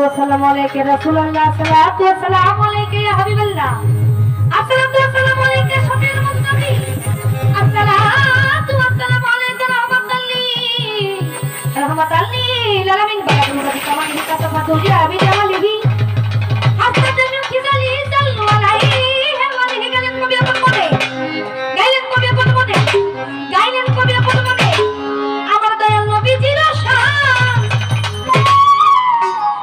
अस्सलामु अलैकुम रसूलुल्लाह सल्लल्लाहु अलैहि या हबीबल्लाह अस्सलामु अलैकुम शफीउल मुस्तफी अस्सलामु अलैकुम रहमतल लिल आलमीन बाबू नबी कमाल का तफादुल या अभी जमालिही हस्ताते में खिजाली सल्लु अलैहि वालिहि गायलेন কবি আপন মনে আমার দয়াল নবীজির শান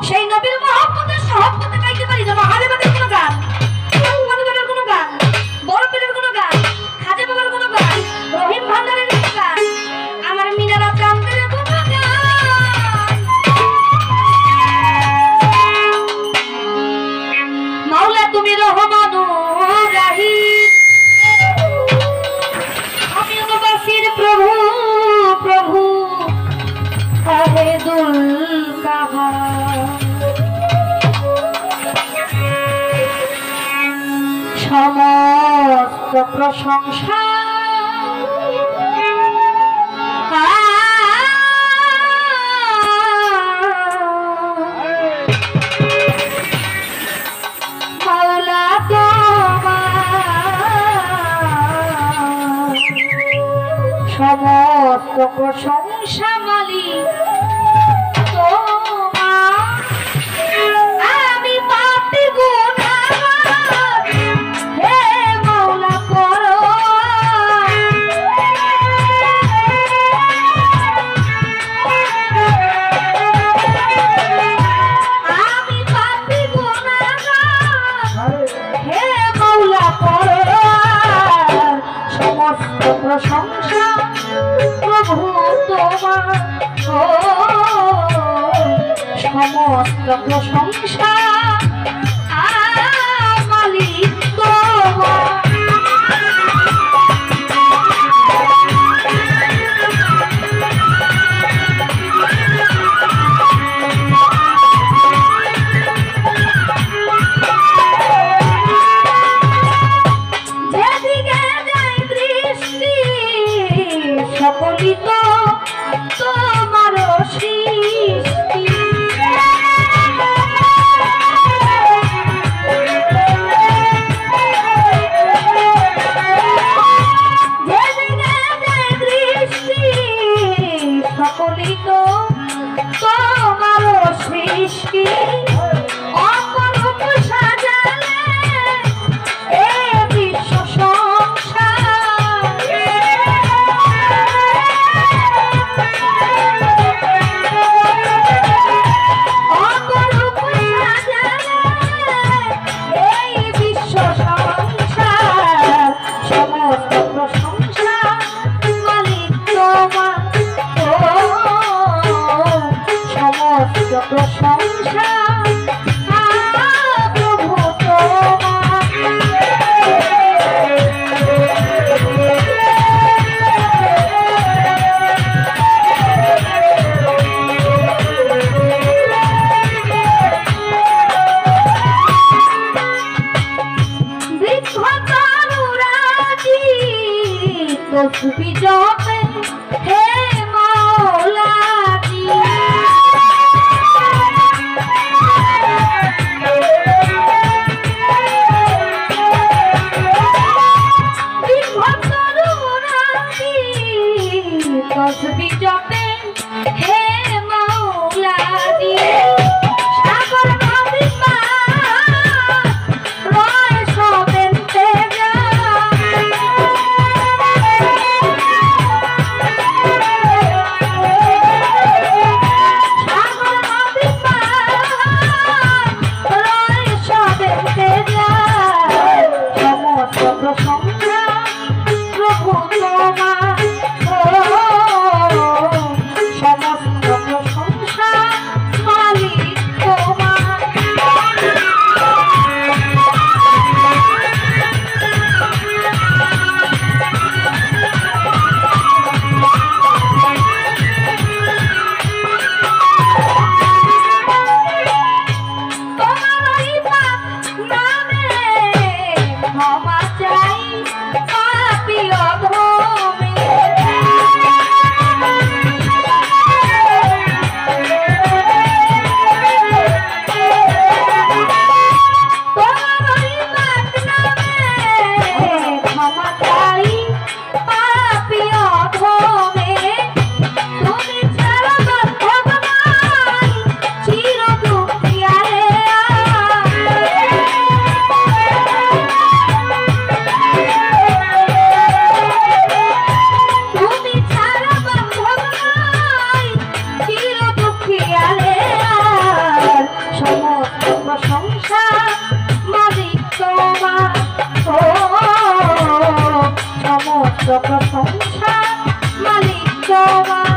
সেই নবীর মহব্বতের সহব্বতে গাইতে পারি না মহাদেবের কোনো গান মহাদেবের কোনো গান বড় পীরের কোনো গান খাজা বাবার কোনো গান রহিম ভান্ডারের কোনো গান আমার মিনারা চাঁদের কোনো গান মাওলা তুমি রহমানুর রাহিম আমি অনুবাসীর প্রভু প্রভু শাহেদুল কাহার সমস্ত প্রশংসা মাওলা তোমার সমস্ত প্রশংসা মালিক আমি পাপী গুনাহগার হে মাওলা করো আমি পাপী গুনাহগার হে মাওলা করো সমস্ত প্রশংসা প্রভু তোমার সমস্ত প্রশংসা মালিক তোমার যেদিকে যায় দৃষ্টি সকলই তো তোমার সৃষ্টি সকলই তো তোমার সৃষ্টি অপরূপ সাজালে এ বিশ্ব সংসার অপরূপ সাজালে এই বিশ্ব সংসার সমস্ত প্রশংসা মালিক তোমার সমস্ত প্রশংসা প্রভু তোমার বৃক্ষ তরুরাজি তসবি জপে হে মাওলাজি যত সংসার মালিক তোমার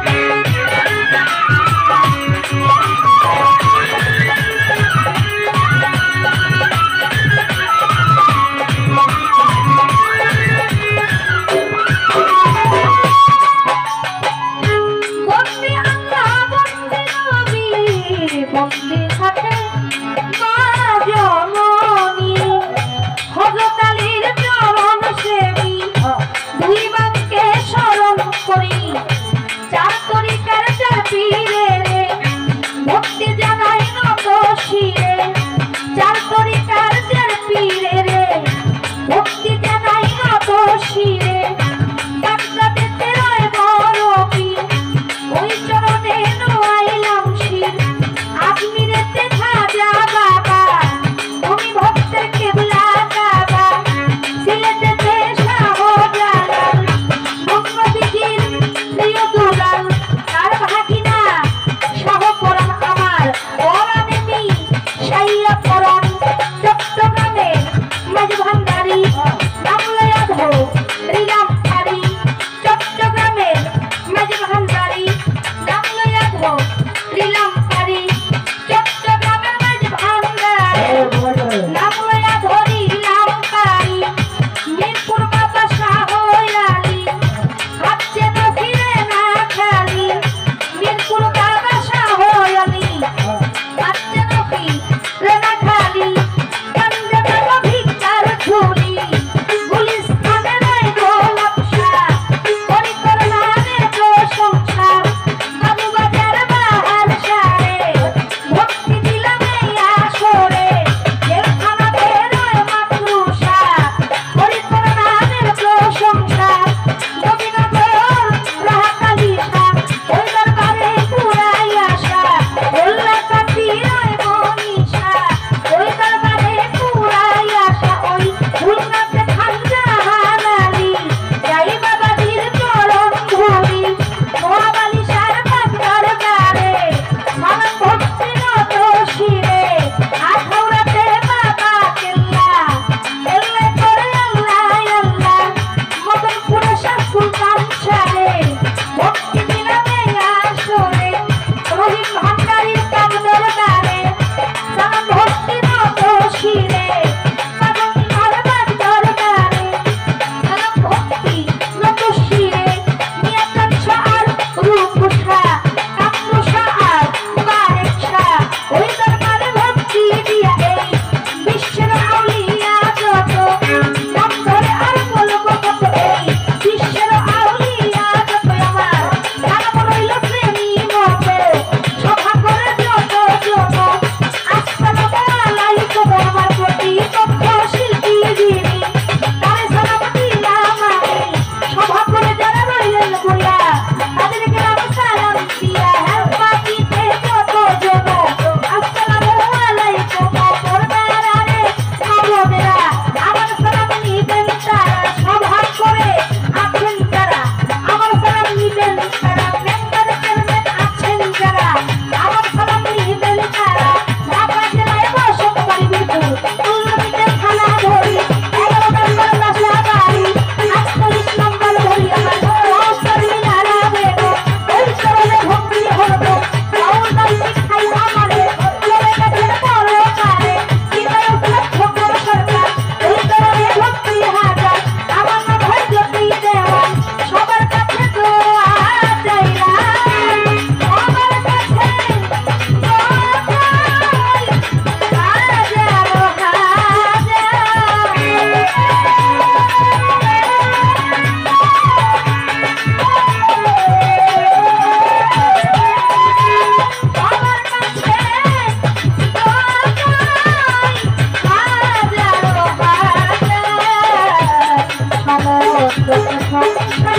সংসার